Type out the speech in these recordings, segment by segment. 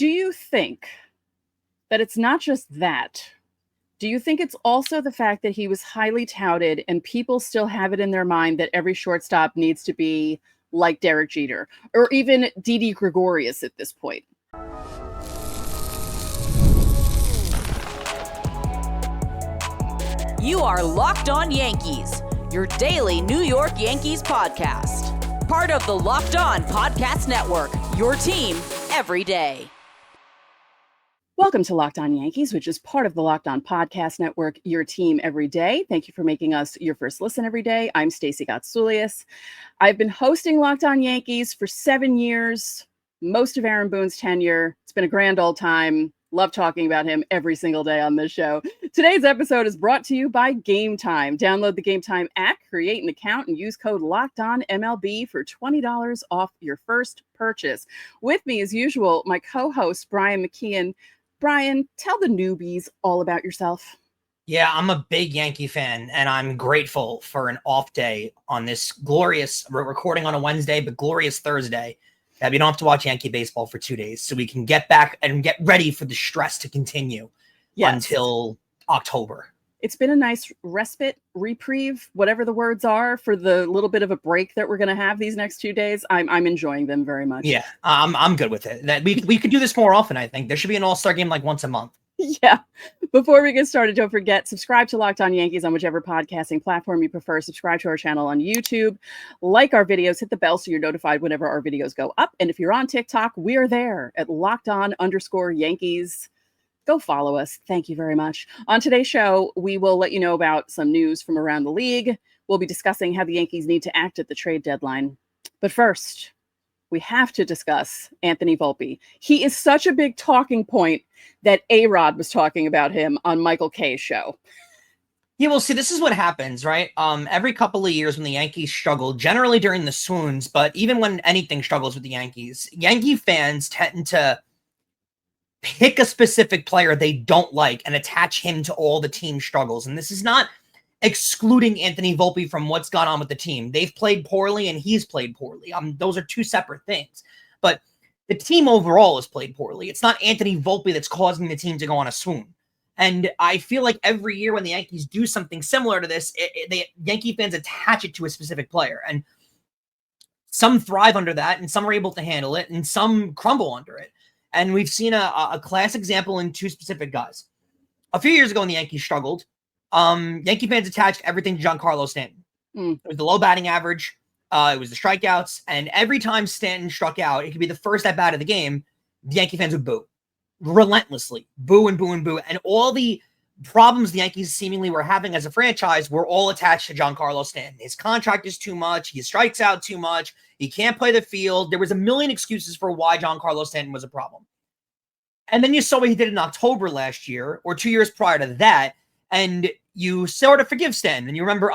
Do you think that it's not just that? Do you think it's also the fact that he was highly touted and people still have it in their mind that every shortstop needs to be like Derek Jeter or even Didi Gregorius at this point? You are Locked On Yankees, your daily New York Yankees podcast. Part of the Locked On Podcast Network, your team every day. Welcome to Locked On Yankees, which is part of the Locked On Podcast Network, your team every day. Thank you for making us your first listen every day. I'm Stacey Gotsulias. I've been hosting Locked On Yankees for 7 years, most of Aaron Boone's tenure. It's been a grand old time. Love talking about him every single day on this show. Today's episode is brought to you by Gametime. Download the Gametime app, create an account, and use code LOCKEDONMLB for $20 off your first purchase. With me, as usual, my co-host, Brian McKeon. Brian, tell the newbies all about yourself. Yeah, I'm a big Yankee fan, and I'm grateful for an off day on this glorious, we're recording on a Wednesday, but glorious Thursday, that we don't have to watch Yankee baseball for 2 days, so we can get back and get ready for the stress to continue until October. It's been a nice respite, reprieve, whatever the words are, for the little bit of a break that we're going to have these next 2 days. I'm enjoying them very much. Yeah, I'm good with it. That we could do this more often, I think. There should be an all-star game like once a month. Yeah. Before we get started, don't forget, subscribe to Locked On Yankees on whichever podcasting platform you prefer. Subscribe to our channel on YouTube. Like our videos. Hit the bell so you're notified whenever our videos go up. And if you're on TikTok, we're there at LockedOn_Yankees. Go follow us. Thank you very much. On today's show, we will let you know about some news from around the league. We'll be discussing how the Yankees need to act at the trade deadline. But first, we have to discuss Anthony Volpe. He is such a big talking point that A-Rod was talking about him on Michael Kay's show. Yeah, well, see, this is what happens, right? Every couple of years when the Yankees struggle, generally during the swoons, but even when anything struggles with the Yankees, Yankee fans tend to pick a specific player they don't like and attach him to all the team struggles. And this is not excluding Anthony Volpe from what's gone on with the team. They've played poorly and he's played poorly. Those are two separate things. But the team overall has played poorly. It's not Anthony Volpe that's causing the team to go on a swoon. And I feel like every year when the Yankees do something similar to this, the Yankee fans attach it to a specific player. And some thrive under that, and some are able to handle it, and some crumble under it. And we've seen a class example in two specific guys. A few years ago when the Yankees struggled, Yankee fans attached everything to Giancarlo Stanton. It was the low batting average. It was the strikeouts. And every time Stanton struck out, it could be the first at bat of the game, the Yankee fans would boo. Relentlessly. Boo and boo and boo. And all the problems the Yankees seemingly were having as a franchise were all attached to Giancarlo Stanton. His contract is too much. He strikes out too much. He can't play the field. There was a million excuses for why Giancarlo Stanton was a problem. And then you saw what he did in October last year, or 2 years prior to that, and you sort of forgive Stanton. And you remember,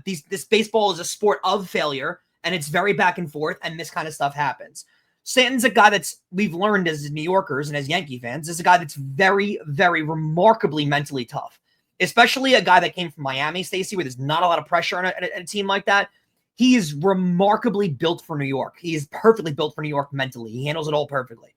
this baseball is a sport of failure, and it's very back and forth, and this kind of stuff happens. Stanton's a guy we've learned as New Yorkers and as Yankee fans, is a guy that's very, very remarkably mentally tough, especially a guy that came from Miami, Stacey, where there's not a lot of pressure on a team like that. He is remarkably built for New York. He is perfectly built for New York mentally. He handles it all perfectly.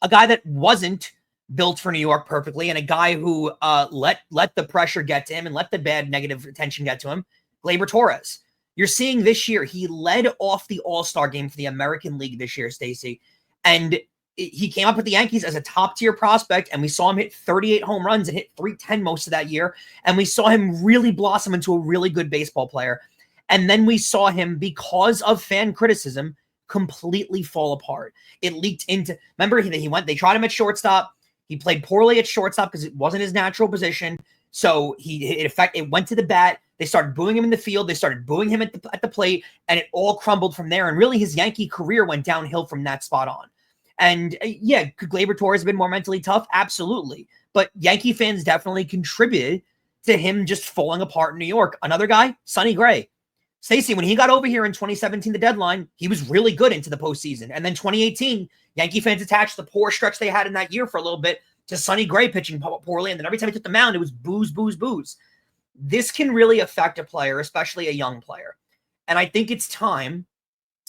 A guy that wasn't built for New York perfectly, and a guy who let the pressure get to him and let the bad negative attention get to him, Gleyber Torres. You're seeing this year, he led off the All-Star game for the American League this year, Stacey. And he came up with the Yankees as a top-tier prospect, and we saw him hit 38 home runs and hit 310 most of that year. And we saw him really blossom into a really good baseball player. And then we saw him, because of fan criticism, completely fall apart. It leaked into, remember, they tried him at shortstop. He played poorly at shortstop because it wasn't his natural position. So it went to the bat. They started booing him in the field. They started booing him at the plate, and it all crumbled from there. And really, his Yankee career went downhill from that spot on. And could Gleyber Torres have been more mentally tough? Absolutely. But Yankee fans definitely contributed to him just falling apart in New York. Another guy, Sonny Gray. Stacey, when he got over here in 2017, the deadline, he was really good into the postseason. And then 2018, Yankee fans attached the poor stretch they had in that year for a little bit to Sonny Gray pitching poorly. And then every time he took the mound, it was booze, booze, booze. This can really affect a player, especially a young player. And I think it's time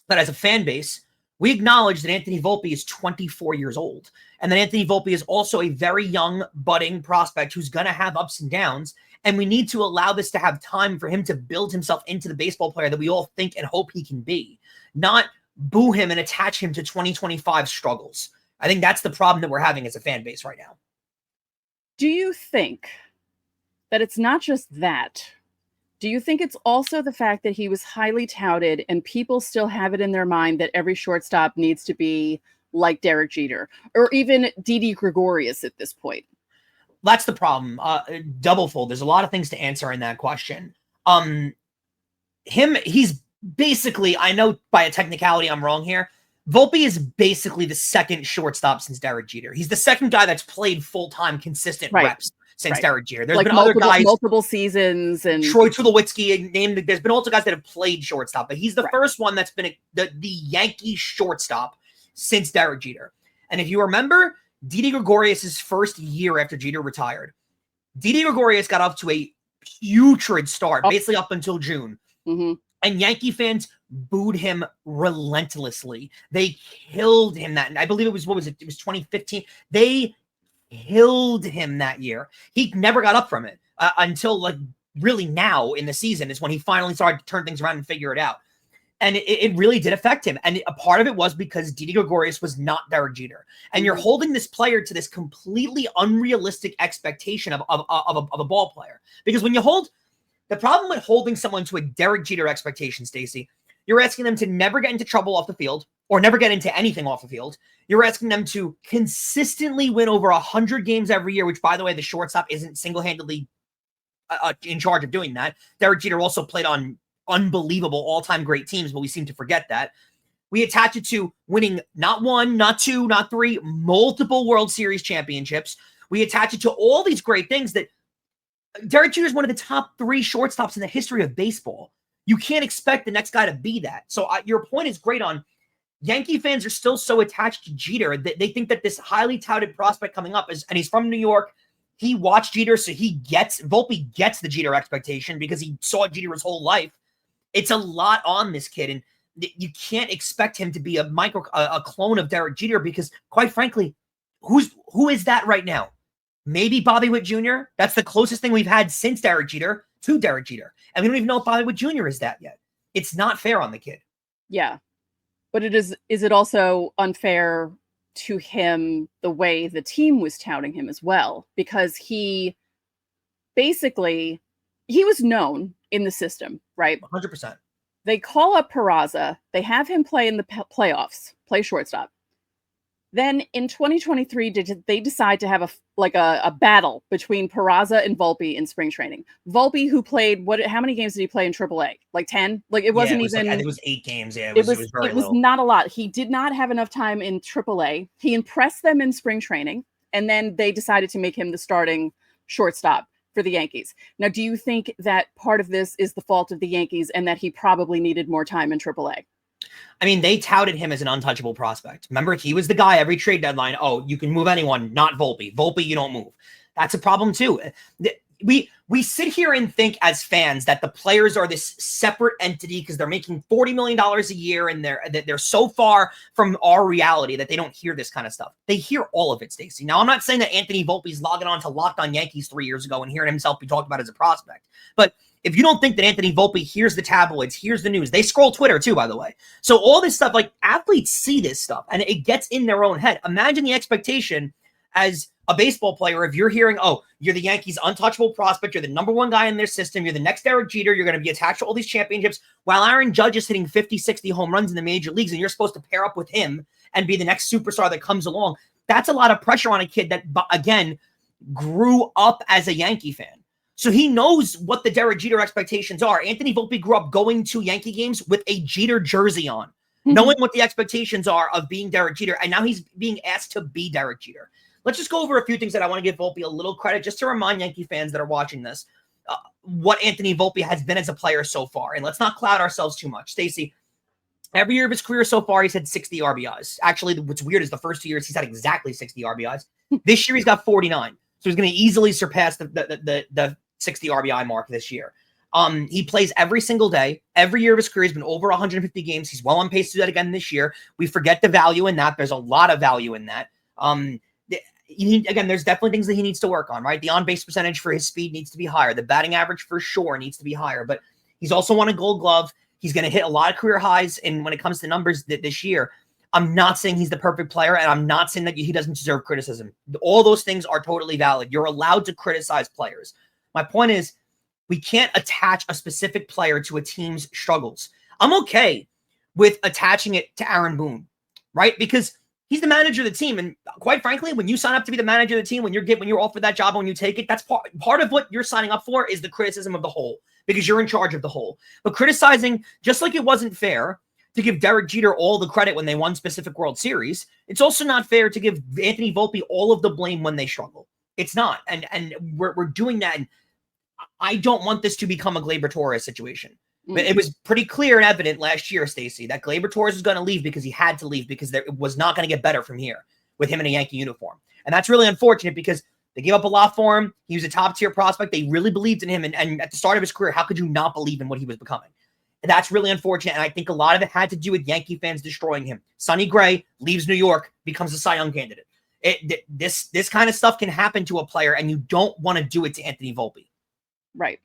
that as a fan base, We acknowledge that Anthony Volpe is 24 years old, and that Anthony Volpe is also a very young, budding prospect who's going to have ups and downs, and we need to allow this to have time for him to build himself into the baseball player that we all think and hope he can be, not boo him and attach him to 2025 struggles. I think that's the problem that we're having as a fan base right now. Do you think that it's not just that? Do you think it's also the fact that he was highly touted and people still have it in their mind that every shortstop needs to be like Derek Jeter or even Didi Gregorius at this point? That's the problem. Doublefold. There's a lot of things to answer in that question. He's basically, I know by a technicality I'm wrong here, Volpe is basically the second shortstop since Derek Jeter. He's the second guy that's played full-time consistent reps since Derek Jeter. There's been other guys, multiple seasons, and Troy Tulowitzki named. There's been also guys that have played shortstop, but he's the first one that's been the Yankee shortstop since Derek Jeter. And if you remember, Didi Gregorius' first year after Jeter retired, Didi Gregorius got off to a putrid start, basically up until June. Mm-hmm. And Yankee fans booed him relentlessly. They killed him that. I believe it was 2015. They killed him that year. He never got up from it until like really now in the season is when he finally started to turn things around and figure it out. And it really did affect him. And a part of it was because Didi Gregorius was not Derek Jeter. And you're holding this player to this completely unrealistic expectation of a ball player. Because when you hold... The problem with holding someone to a Derek Jeter expectation, Stacey, you're asking them to never get into trouble off the field or never get into anything off the field. You're asking them to consistently win over 100 games every year, which, by the way, the shortstop isn't single-handedly in charge of doing that. Derek Jeter also played on unbelievable all-time great teams, but we seem to forget that. We attach it to winning not one, not two, not three, multiple World Series championships. We attach it to all these great things that Derek Jeter is one of the top 3 shortstops in the history of baseball. You can't expect the next guy to be that. So your point is great on Yankee fans are still so attached to Jeter that they think that this highly touted prospect coming up is, and he's from New York. He watched Jeter, so Volpe gets the Jeter expectation because he saw Jeter his whole life. It's a lot on this kid, and you can't expect him to be a clone of Derek Jeter because, quite frankly, who is that right now? Maybe Bobby Witt Jr. That's the closest thing we've had since Derek Jeter to Derek Jeter. And we don't even know if Bobby Witt Jr. is that yet. It's not fair on the kid. Yeah. But is it also unfair to him the way the team was touting him as well? Because he was known in the system, right? 100%. They call up Peraza. They have him play in the playoffs, play shortstop. Then in 2023, they decide to have a battle between Peraza and Volpe in spring training. Volpe, who played how many games did he play in AAA? Like 10? Like it wasn't even. I think it was 8 games. Yeah, it was not a lot. He did not have enough time in AAA. He impressed them in spring training, and then they decided to make him the starting shortstop for the Yankees. Now, do you think that part of this is the fault of the Yankees and that he probably needed more time in AAA? I mean, they touted him as an untouchable prospect. Remember, he was the guy every trade deadline. Oh, you can move anyone, not Volpe. Volpe, you don't move. That's a problem too. We sit here and think as fans that the players are this separate entity because they're making $40 million a year and they're so far from our reality that they don't hear this kind of stuff. They hear all of it, Stacey. Now, I'm not saying that Anthony Volpe's logging on to Locked On Yankees 3 years ago and hearing himself be talked about as a prospect. But if you don't think that Anthony Volpe hears the tabloids, hears the news, they scroll Twitter too, by the way. So all this stuff, like athletes see this stuff and it gets in their own head. Imagine the expectation as a baseball player if you're hearing, oh, you're the Yankees' untouchable prospect, you're the number one guy in their system, you're the next Derek Jeter, you're going to be attached to all these championships, while Aaron Judge is hitting 50, 60 home runs in the major leagues and you're supposed to pair up with him and be the next superstar that comes along. That's a lot of pressure on a kid that, again, grew up as a Yankee fan. So he knows what the Derek Jeter expectations are. Anthony Volpe grew up going to Yankee games with a Jeter jersey on, knowing what the expectations are of being Derek Jeter, and now he's being asked to be Derek Jeter. Let's just go over a few things that I want to give Volpe a little credit, just to remind Yankee fans that are watching this, what Anthony Volpe has been as a player so far. And let's not cloud ourselves too much. Stacey, every year of his career so far, he's had 60 RBIs. Actually, what's weird is the first 2 years, he's had exactly 60 RBIs. This year, he's got 49. So he's going to easily surpass the 60 RBI mark this year. He plays every single day. Every year of his career, he's been over 150 games. He's well on pace to do that again this year. We forget the value in that. There's a lot of value in that. Again, there's definitely things that he needs to work on, right? The on-base percentage for his speed needs to be higher. The batting average for sure needs to be higher, but he's also won a Gold Glove. He's going to hit a lot of career highs. And when it comes to numbers this year, I'm not saying he's the perfect player, and I'm not saying that he doesn't deserve criticism. All those things are totally valid. You're allowed to criticize players. My point is, we can't attach a specific player to a team's struggles. I'm okay with attaching it to Aaron Boone, right? Because he's the manager of the team. And quite frankly, when you sign up to be the manager of the team, when you're offered that job, when you take it, that's part of what you're signing up for is the criticism of the whole, because you're in charge of the whole. But criticizing, just like it wasn't fair to give Derek Jeter all the credit when they won specific World Series, it's also not fair to give Anthony Volpe all of the blame when they struggle. It's not. And we're doing that. And I don't want this to become a Gleyber Torres situation. But it was pretty clear and evident last year, Stacey, that Gleyber Torres was going to leave because he had to leave, because it was not going to get better from here with him in a Yankee uniform. And that's really unfortunate because they gave up a lot for him. He was a top-tier prospect. They really believed in him. And at the start of his career, how could you not believe in what he was becoming? And that's really unfortunate. And I think a lot of it had to do with Yankee fans destroying him. Sonny Gray leaves New York, becomes a Cy Young candidate. This kind of stuff can happen to a player, and you don't want to do it to Anthony Volpe. Right.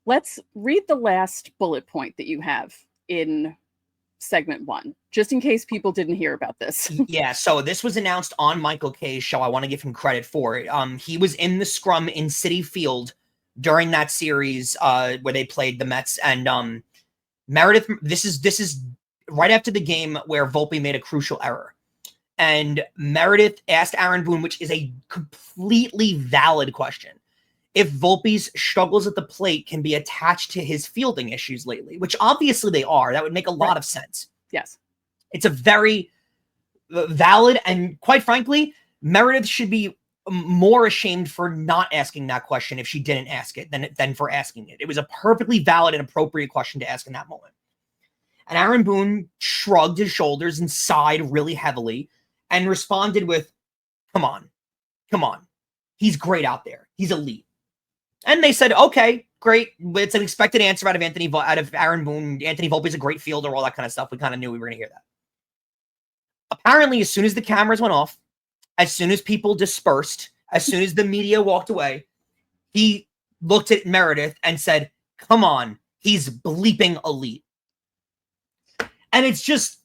Let's read the last bullet point that you have in segment 1, just in case people didn't hear about this. Yeah, so this was announced on Michael Kay's show. I want to give him credit for it. He was in the scrum in Citi Field during that series where they played the Mets, and Meredith, this is right after the game where Volpe made a crucial error. And Meredith asked Aaron Boone, which is a completely valid question, if Volpe's struggles at the plate can be attached to his fielding issues lately, which obviously they are. That would make a lot of sense. Yes. It's a very valid, and quite frankly, Meredith should be more ashamed for not asking that question if she didn't ask it than for asking it. It was a perfectly valid and appropriate question to ask in that moment. And Aaron Boone shrugged his shoulders and sighed really heavily and responded with, come on. He's great out there. He's elite. And they said, okay, great. It's an expected answer out of Aaron Boone. Anthony Volpe's a great fielder, all that kind of stuff. We kind of knew we were going to hear that. Apparently, as soon as the cameras went off, as soon as people dispersed, as soon as the media walked away, he looked at Meredith and said, come on, he's bleeping elite. And it's just,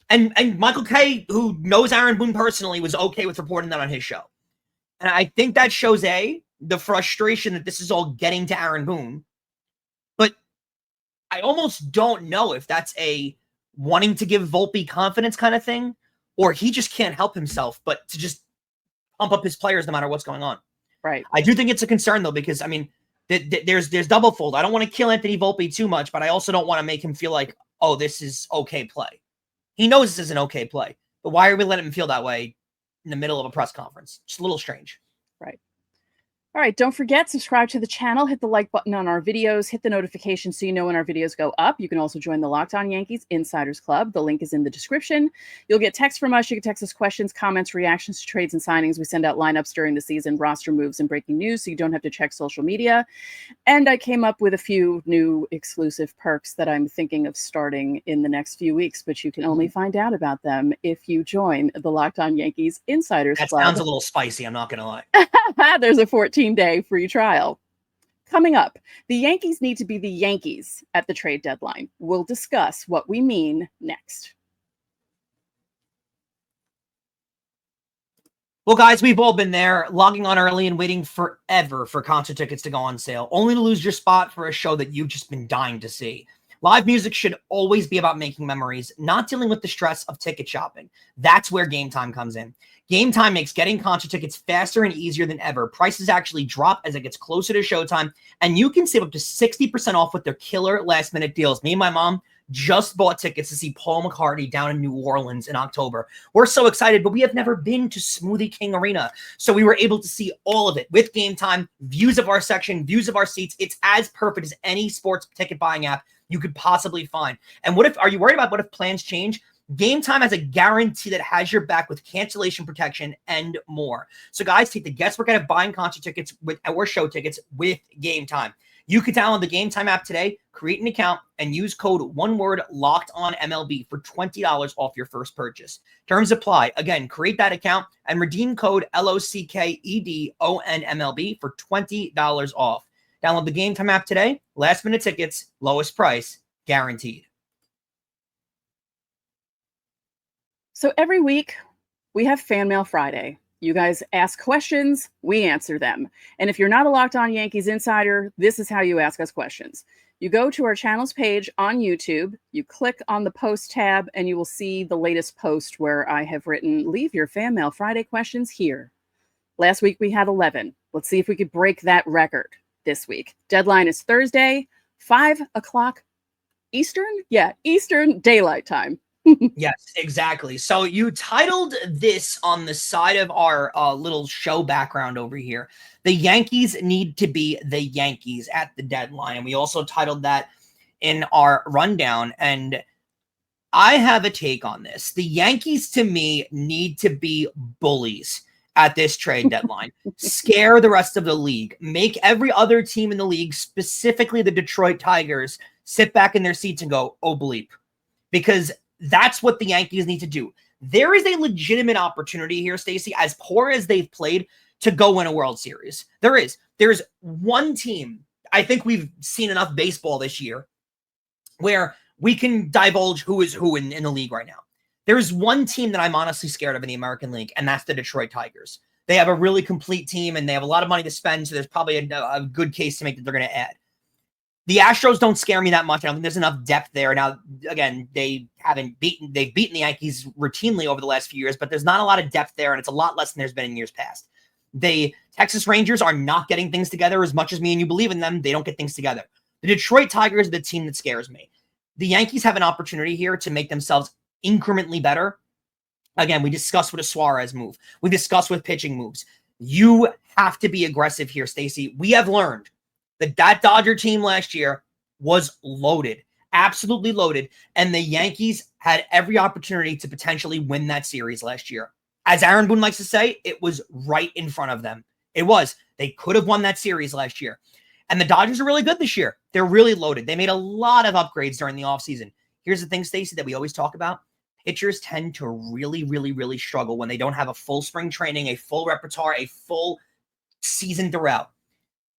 and Michael Kay, who knows Aaron Boone personally, was okay with reporting that on his show. And I think that shows, the frustration that this is all getting to Aaron Boone. But I almost don't know if that's a wanting to give Volpe confidence kind of thing, or he just can't help himself but to just pump up his players no matter what's going on. Right. I do think it's a concern, though, because, I mean, there's double fold. I don't want to kill Anthony Volpe too much, but I also don't want to make him feel like, oh, this is okay play. He knows this is an okay play, but why are we letting him feel that way in the middle of a press conference? Just a little strange. Right. All right, don't forget, subscribe to the channel, hit the like button on our videos, hit the notification so you know when our videos go up. You can also join the Locked On Yankees Insiders Club. The link is in the description. You'll get texts from us. You can text us questions, comments, reactions to trades and signings. We send out lineups during the season, roster moves, and breaking news, so you don't have to check social media. And I came up with a few new exclusive perks that I'm thinking of starting in the next few weeks, but you can only find out about them if you join the Locked On Yankees Insiders Club. That sounds a little spicy, I'm not going to lie. There's a 14-day free trial. Coming up, the Yankees need to be the Yankees at the trade deadline. We'll discuss what we mean next. Well, guys, we've all been there, logging on early and waiting forever for concert tickets to go on sale, only to lose your spot for a show that you've just been dying to see. Live music should always be about making memories, not dealing with the stress of ticket shopping. That's where Gametime comes in. Gametime makes getting concert tickets faster and easier than ever. Prices actually drop as it gets closer to showtime, and you can save up to 60% off with their killer last-minute deals. Me and my mom just bought tickets to see Paul McCartney down in New Orleans in October. We're so excited, but we have never been to Smoothie King Arena, so we were able to see all of it with Gametime, views of our section, views of our seats. It's as perfect as any sports ticket buying app you could possibly find. And are you worried about what if plans change? Gametime has a guarantee that has your back with cancellation protection and more. So guys, take the guesswork out of buying concert tickets or show tickets with Gametime. You could download the Gametime app today, create an account, and use code LOCKEDONMLB for $20 off your first purchase. Terms apply. Again, create that account and redeem code LOCKEDONMLB for $20 off. Download the Gametime app today. Last minute tickets, lowest price, guaranteed. So every week we have Fan Mail Friday. You guys ask questions, we answer them. And if you're not a Locked On Yankees insider, this is how you ask us questions. You go to our channel's page on YouTube, you click on the post tab, and you will see the latest post where I have written, leave your Fan Mail Friday questions here. Last week we had 11. Let's see if we could break that record this week. Deadline is Thursday, 5 o'clock Eastern? Yeah, Eastern Daylight Time. Yes, exactly. So you titled this on the side of our little show background over here. The Yankees need to be the Yankees at the deadline. And we also titled that in our rundown. And I have a take on this. The Yankees, to me, need to be bullies at this trade deadline. Scare the rest of the league. Make every other team in the league, specifically the Detroit Tigers, sit back in their seats and go, oh, bleep. Because that's what the Yankees need to do. There is a legitimate opportunity here, Stacey, as poor as they've played, to go win a World Series. There is. There's one team, I think we've seen enough baseball this year, where we can divulge who is who in the league right now. There's one team that I'm honestly scared of in the American League, and that's the Detroit Tigers. They have a really complete team, and they have a lot of money to spend, so there's probably a good case to make that they're going to add. The Astros don't scare me that much. I don't think there's enough depth there. Now, again, they've beaten the Yankees routinely over the last few years, but there's not a lot of depth there, and it's a lot less than there's been in years past. The Texas Rangers are not getting things together as much as me and you believe in them. They don't get things together. The Detroit Tigers are the team that scares me. The Yankees have an opportunity here to make themselves incrementally better. Again, we discussed with a Suarez move. We discussed with pitching moves. You have to be aggressive here, Stacey. We have learned that Dodger team last year was loaded, absolutely loaded, and the Yankees had every opportunity to potentially win that series last year. As Aaron Boone likes to say, it was right in front of them. It was. They could have won that series last year. And the Dodgers are really good this year. They're really loaded. They made a lot of upgrades during the offseason. Here's the thing, Stacey, that we always talk about. Pitchers tend to really, really, really struggle when they don't have a full spring training, a full repertoire, a full season throughout.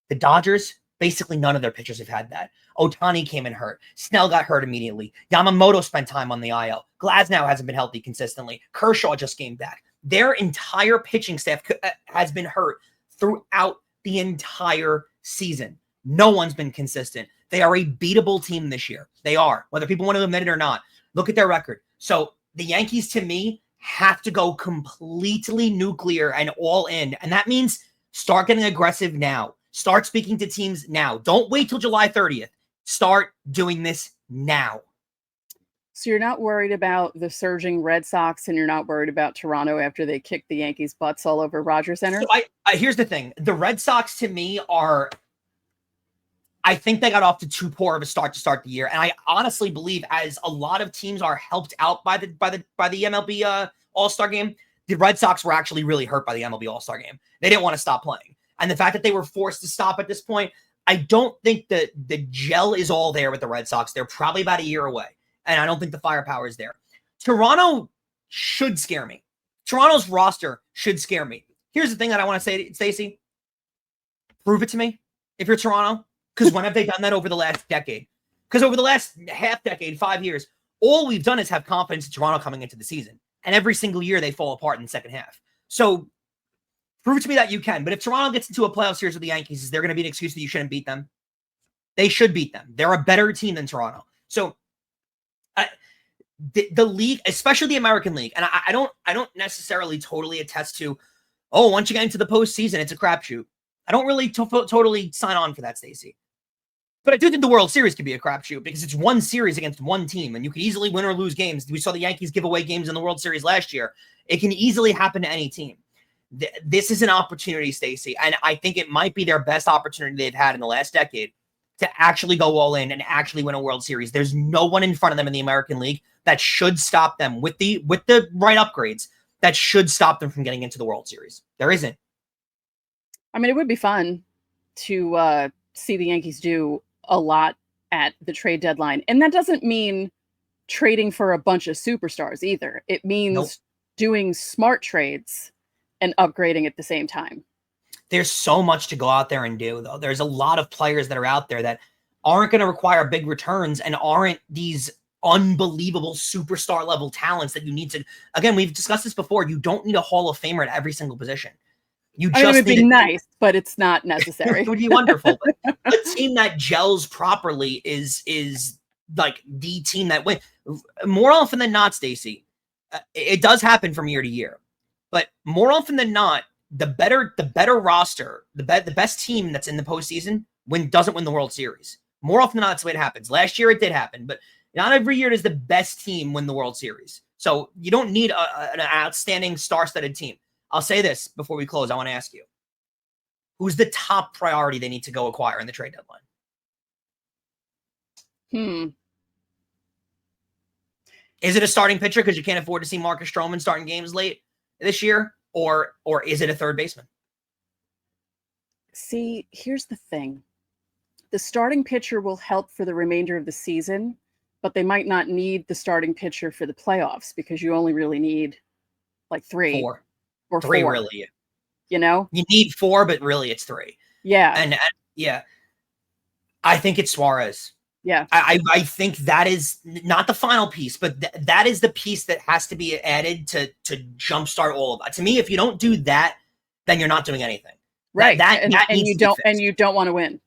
The Dodgers, basically none of their pitchers have had that. Ohtani came in hurt. Snell got hurt immediately. Yamamoto spent time on the IL. Glasnow hasn't been healthy consistently. Kershaw just came back. Their entire pitching staff has been hurt throughout the entire season. No one's been consistent. They are a beatable team this year. They are, whether people want to admit it or not. Look at their record. So the Yankees, to me, have to go completely nuclear and all in. And that means start getting aggressive now. Start speaking to teams now. Don't wait till July 30th. Start doing this now. So you're not worried about the surging Red Sox, and you're not worried about Toronto after they kicked the Yankees' butts all over Rogers Center? So here's the thing. The Red Sox, to me, I think they got off to too poor of a start to start the year. And I honestly believe, as a lot of teams are helped out by the MLB All-Star game, the Red Sox were actually really hurt by the MLB All-Star game. They didn't want to stop playing. And the fact that they were forced to stop at this point, I don't think that the gel is all there with the Red Sox. They're probably about a year away. And I don't think the firepower is there. Toronto should scare me. Toronto's roster should scare me. Here's the thing that I want to say, Stacey. Prove it to me if you're Toronto. Because when have they done that over the last decade? Because over the last half decade, 5 years, all we've done is have confidence in Toronto coming into the season. And every single year they fall apart in the second half. So prove to me that you can. But if Toronto gets into a playoff series with the Yankees, is there going to be an excuse that you shouldn't beat them? They should beat them. They're a better team than Toronto. So the league, especially the American League, and I don't necessarily totally attest to, once you get into the postseason, it's a crapshoot. I don't really totally sign on for that, Stacey. But I do think the World Series could be a crapshoot because it's one series against one team, and you can easily win or lose games. We saw the Yankees give away games in the World Series last year. It can easily happen to any team. This is an opportunity, Stacey, and I think it might be their best opportunity they've had in the last decade to actually go all in and actually win a World Series. There's no one in front of them in the American League that should stop them with the right upgrades that should stop them from getting into the World Series. There isn't. I mean, it would be fun to see the Yankees do a lot at the trade deadline. And that doesn't mean trading for a bunch of superstars either. It means Nope. doing smart trades and upgrading at the same time. There's so much to go out there and do, though. There's a lot of players that are out there that aren't going to require big returns and aren't these unbelievable superstar level talents that you need to. Again, we've discussed this before. You don't need a Hall of Famer at every single position. You just it would need be nice, but it's not necessary. It would be wonderful. But a team that gels properly is like the team that wins. More often than not, Stacey, it does happen from year to year, but more often than not, the better roster, the best team that's in the postseason doesn't win the World Series. More often than not, that's the way it happens. Last year it did happen, but not every year does the best team win the World Series. So you don't need an outstanding star-studded team. I'll say this before we close. I want to ask you, who's the top priority they need to go acquire in the trade deadline? Is it a starting pitcher because you can't afford to see Marcus Stroman starting games late this year? Or is it a third baseman? See, here's the thing. The starting pitcher will help for the remainder of the season, but they might not need the starting pitcher for the playoffs because you only really need like 3. Four. Or 3, 4. really. You know? You need 4, but really it's 3. Yeah. And yeah, I think it's Suarez. Yeah. I think that is not the final piece, but that is the piece that has to be added to jumpstart all of that. To me, if you don't do that, then you're not doing anything. Right. And you don't want to win.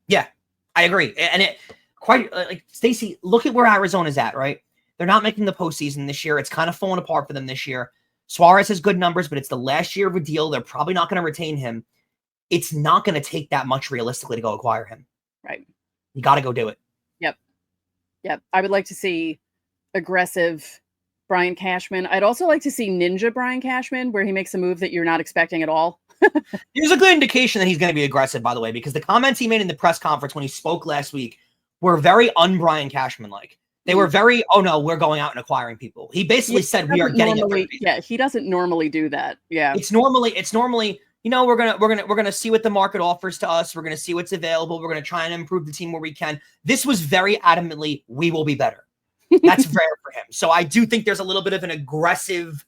Yeah, I agree. And it quite like Stacey, look at where Arizona's at, right? They're not making the postseason this year. It's kind of falling apart for them this year. Suarez has good numbers, but it's the last year of a deal. They're probably not going to retain him. It's not going to take that much realistically to go acquire him. Right. You got to go do it. Yep. I would like to see aggressive Brian Cashman. I'd also like to see ninja Brian Cashman, where he makes a move that you're not expecting at all. Here's a good indication that he's going to be aggressive, by the way, because the comments he made in the press conference when he spoke last week were very un-Brian Cashman-like. They were very, oh no, we're going out and acquiring people. He basically said we are getting it. Yeah, he doesn't normally do that. Yeah. It's normally, you know, we're gonna see what the market offers to us. We're gonna see what's available. We're gonna try and improve the team where we can. This was very adamantly, we will be better. That's rare for him. So I do think there's a little bit of an aggressive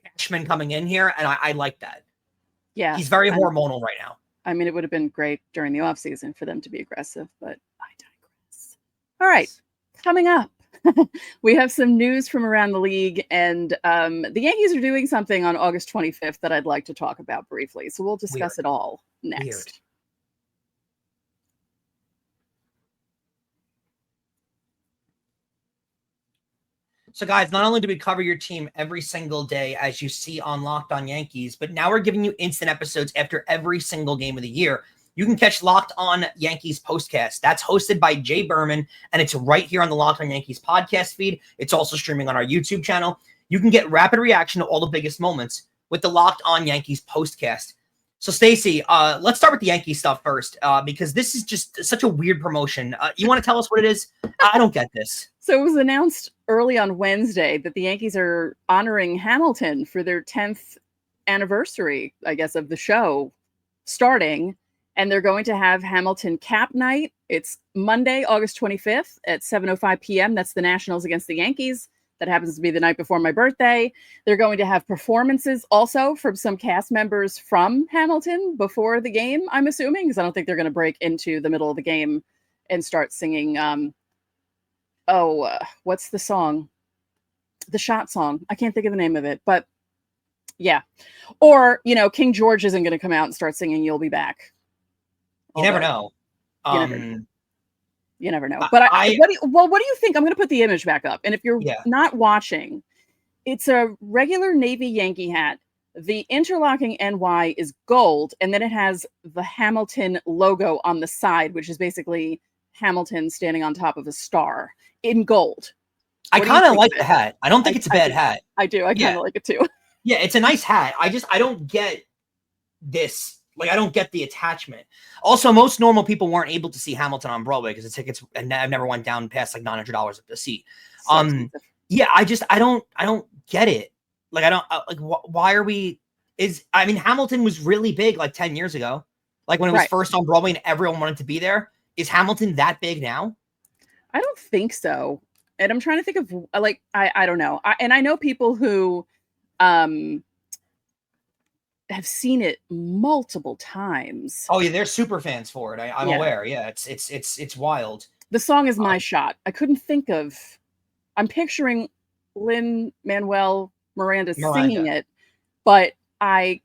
Cashman coming in here, and I like that. Yeah. He's very hormonal right now. I mean, it would have been great during the offseason for them to be aggressive, but I digress. All right. Coming up, we have some news from around the league, and the Yankees are doing something on August 25th that I'd like to talk about briefly. So we'll discuss it all next. So, guys, not only do we cover your team every single day, as you see on Locked On Yankees, but now we're giving you instant episodes after every single game of the year. You can catch Locked On Yankees Postcast. That's hosted by Jay Berman, and it's right here on the Locked On Yankees podcast feed. It's also streaming on our YouTube channel. You can get rapid reaction to all the biggest moments with the Locked On Yankees Postcast. So, Stacey, let's start with the Yankee stuff first, because this is just such a weird promotion. You want to tell us what it is? I don't get this. So it was announced early on Wednesday that the Yankees are honoring Hamilton for their 10th anniversary, I guess, of the show starting. And they're going to have Hamilton Cap Night. It's Monday, August 25th at 7:05 p.m. That's the Nationals against the Yankees. That happens to be the night before my birthday. They're going to have performances also from some cast members from Hamilton before the game, I'm assuming, because I don't think they're going to break into the middle of the game and start singing. What's the song? The shot song. I can't think of the name of it, but yeah. Or, you know, King George isn't going to come out and start singing You'll Be Back. You never know. You never know. But what do you think? I'm going to put the image back up. And if you're not watching, it's a regular Navy Yankee hat. The interlocking NY is gold, and then it has the Hamilton logo on the side, which is basically Hamilton standing on top of a star in gold. I kind of like the hat. I don't think it's a bad hat. I do. I kind of like it too. Yeah, it's a nice hat. I don't get this. Like, I don't get the attachment. Also, most normal people weren't able to see Hamilton on Broadway because the tickets never went down past like $900 a seat. Yeah, I don't get it. Like, I don't like. Why are we? Hamilton was really big like 10 years ago. Like when it was Right. first on Broadway and everyone wanted to be there. Is Hamilton that big now? I don't think so. And I'm trying to think of like I don't know. I know people who um have seen it multiple times. Oh yeah, they're super fans for it. I'm Yeah. aware. Yeah, it's wild. The song is My Shot. I couldn't think of I'm picturing Lin-Manuel Miranda singing Miranda. it, but I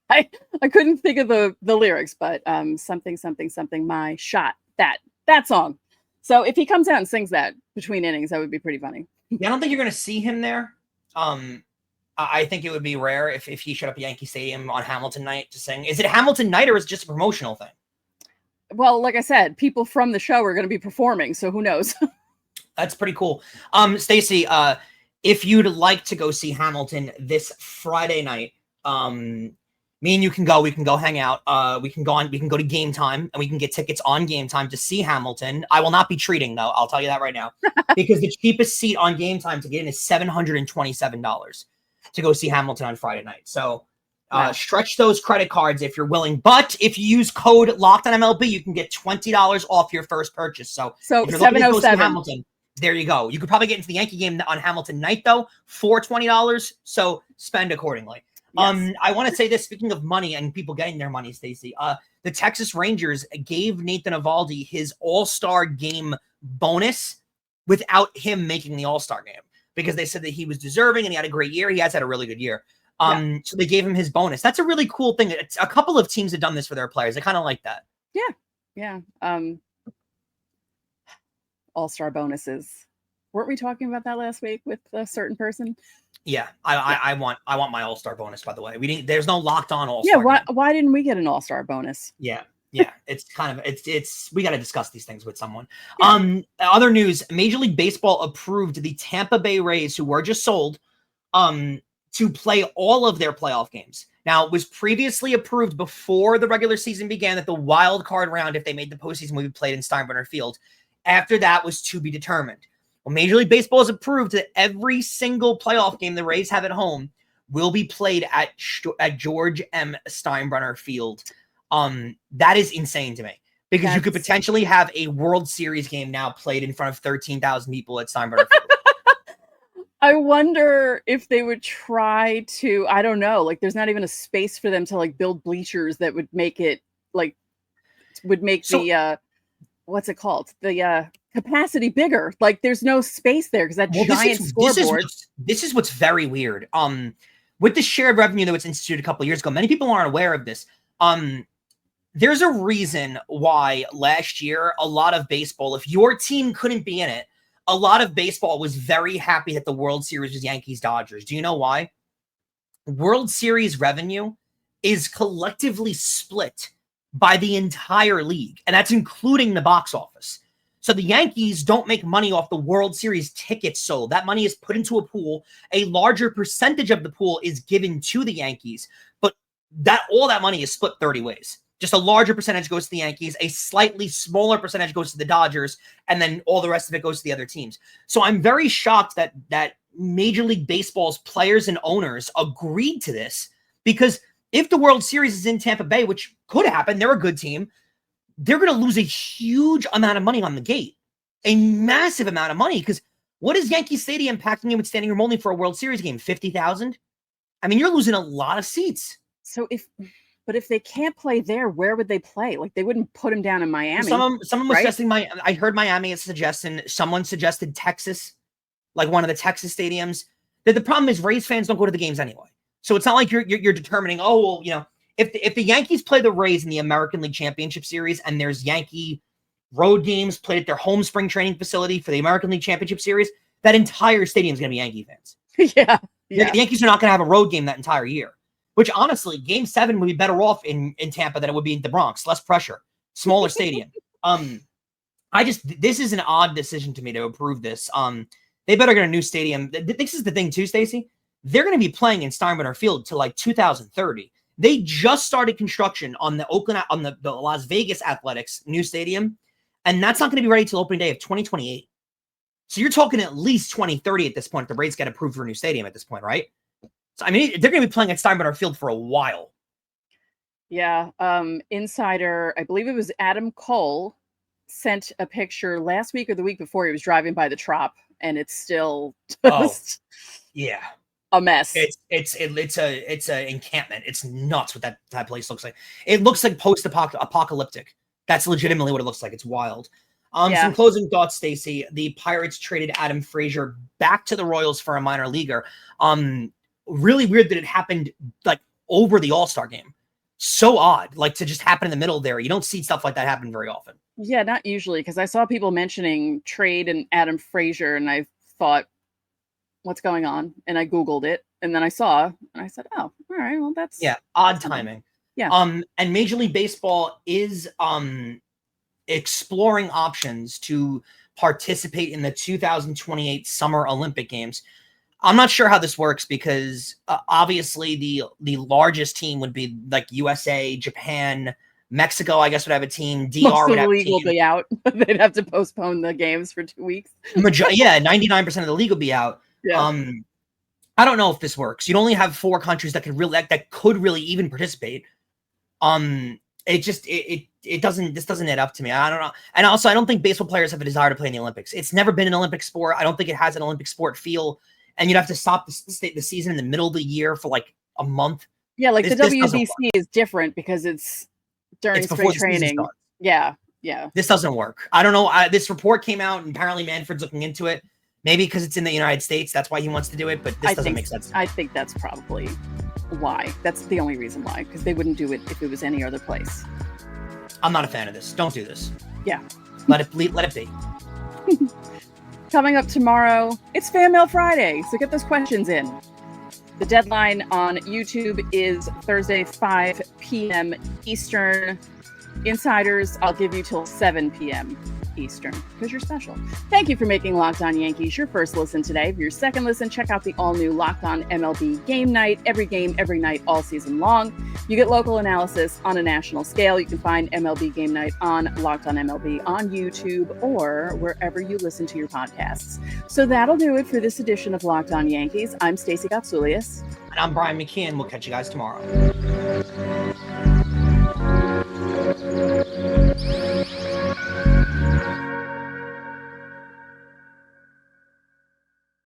I couldn't think of the lyrics, but something something something My Shot. That song. So if he comes out and sings that between innings, that would be pretty funny. Yeah, I don't think you're gonna see him there. I think it would be rare if he showed up at Yankee Stadium on Hamilton night to sing. Is it Hamilton night or is it just a promotional thing? Well, like I said, people from the show are going to be performing, so who knows? That's pretty cool. Stacey, if you'd like to go see Hamilton this Friday night, me and you can go. We can go hang out. We can go to Gametime and we can get tickets on Gametime to see Hamilton. I will not be treating though. I'll tell you that right now, because the cheapest seat on Gametime to get in is $727 to go see Hamilton on Friday night. So stretch those credit cards if you're willing. But if you use code LOCKEDONMLB, you can get $20 off your first purchase. So if you're looking to go see Hamilton, there you go. You could probably get into the Yankee game on Hamilton night though for $20. So spend accordingly. Yes. I want to say this, speaking of money and people getting their money, Stacey, the Texas Rangers gave Nathan Eovaldi his All-Star game bonus without him making the All-Star game because they said that he was deserving and he had a great year. He has had a really good year. So they gave him his bonus. That's a really cool thing. It's, a couple of teams have done this for their players. I kind of like that. Yeah. All-Star bonuses. Weren't we talking about that last week with a certain person? Yeah, I want my All-Star bonus, by the way. There's no locked on All-Star. Yeah, why didn't we get an All-Star bonus? Yeah. It's kind of it's we got to discuss these things with someone. Other news, Major League Baseball approved the Tampa Bay Rays, who were just sold, to play all of their playoff games. Now, it was previously approved before the regular season began that the wild card round, if they made the postseason, would be played in Steinbrenner Field. After that was to be determined. Well, Major League Baseball has approved that every single playoff game the Rays have at home will be played at George M. Steinbrenner Field. That is insane to me because you could potentially have a World Series game now played in front of 13,000 people at Steinbrenner Field. I wonder if they would try to, I don't know, like there's not even a space for them to like build bleachers that would make it like, the, what's it called? The capacity bigger. Like there's no space there because that giant scoreboard. This is what's very weird. With the shared revenue that was instituted a couple of years ago, many people aren't aware of this. There's a reason why last year, a lot of baseball, if your team couldn't be in it, a lot of baseball was very happy that the World Series was Yankees-Dodgers. Do you know why? World Series revenue is collectively split by the entire league, and that's including the box office. So the Yankees don't make money off the World Series tickets sold. That money is put into a pool. A larger percentage of the pool is given to the Yankees, but all that money is split 30 ways. Just a larger percentage goes to the Yankees, a slightly smaller percentage goes to the Dodgers, and then all the rest of it goes to the other teams. So I'm very shocked that Major League Baseball's players and owners agreed to this, because if the World Series is in Tampa Bay, which could happen, they're a good team, they're going to lose a huge amount of money on the gate, a massive amount of money, because what is Yankee Stadium packing in with standing room only for a World Series game? 50,000? I mean, you're losing a lot of seats. So But if they can't play there, where would they play? Like they wouldn't put them down in Miami. Someone was suggesting I heard Miami as a suggestion. Someone suggested Texas, like one of the Texas stadiums. The problem is Rays fans don't go to the games anyway. So it's not like you're determining, oh, well, you know, if the Yankees play the Rays in the American League Championship Series and there's Yankee road games played at their home spring training facility for the American League Championship Series, that entire stadium is going to be Yankee fans. Yeah. The Yankees are not going to have a road game that entire year. Which honestly, Game 7 would be better off in Tampa than it would be in the Bronx. Less pressure, smaller stadium. This is an odd decision to me to approve this. They better get a new stadium. This is the thing too, Stacey. They're going to be playing in Steinbrenner Field till like 2030. They just started construction on the Las Vegas Athletics new stadium, and that's not going to be ready till opening day of 2028. So you're talking at least 2030 at this point. The Rays get approved for a new stadium at this point, right? So, I mean, they're going to be playing at Steinbrenner Field for a while. Yeah. Insider, I believe it was Adam Cole, sent a picture last week or the week before. He was driving by the Trop, and it's still Oh, just yeah. a mess. It's a encampment. It's nuts what that place looks like. It looks like post-apocalyptic. That's legitimately what it looks like. It's wild. Yeah. Some closing thoughts, Stacey. The Pirates traded Adam Frazier back to the Royals for a minor leaguer. Really weird that it happened like over the All-Star game. So odd, like to just happen in the middle there. You don't see stuff like that happen very often. Yeah, not usually, because I saw people mentioning trade and Adam Frazier, and I thought, what's going on? And I Googled it, and then I saw, and I said, oh, all right, well, that's odd timing. Yeah. And Major League Baseball is exploring options to participate in the 2028 Summer Olympic Games. I'm not sure how this works because obviously the largest team would be like USA, Japan, Mexico, I guess would have a team. DR Most would of have the a league team. will be out. They'd have to postpone the games for 2 weeks. Yeah, 99% of the league will be out. Yeah. I don't know if this works. You'd only have 4 countries that could really even participate. It just it doesn't add up to me. I don't know. And also I don't think baseball players have a desire to play in the Olympics. It's never been an Olympic sport. I don't think it has an Olympic sport feel. And you'd have to stop the season in the middle of the year for like a month. Yeah, like the WBC is different because it's during spring training. Yeah. This doesn't work. I don't know. This report came out, and apparently Manfred's looking into it. Maybe because it's in the United States, that's why he wants to do it. But this doesn't make sense. I think that's probably why. That's the only reason why, because they wouldn't do it if it was any other place. I'm not a fan of this. Don't do this. Yeah. Let it be. Coming up tomorrow, it's Fan Mail Friday, so get those questions in. The deadline on YouTube is Thursday, 5 p.m. Eastern. Insiders, I'll give you till 7 p.m. Eastern, because you're special. Thank you for making Locked On Yankees your first listen today. For your second listen, check out the all-new Locked On MLB Game Night. Every game, every night, all season long. You get local analysis on a national scale. You can find MLB Game Night on Locked On MLB on YouTube or wherever you listen to your podcasts. So that'll do it for this edition of Locked On Yankees. I'm Stacey Gatsoulias. And I'm Brian McKeon. We'll catch you guys tomorrow.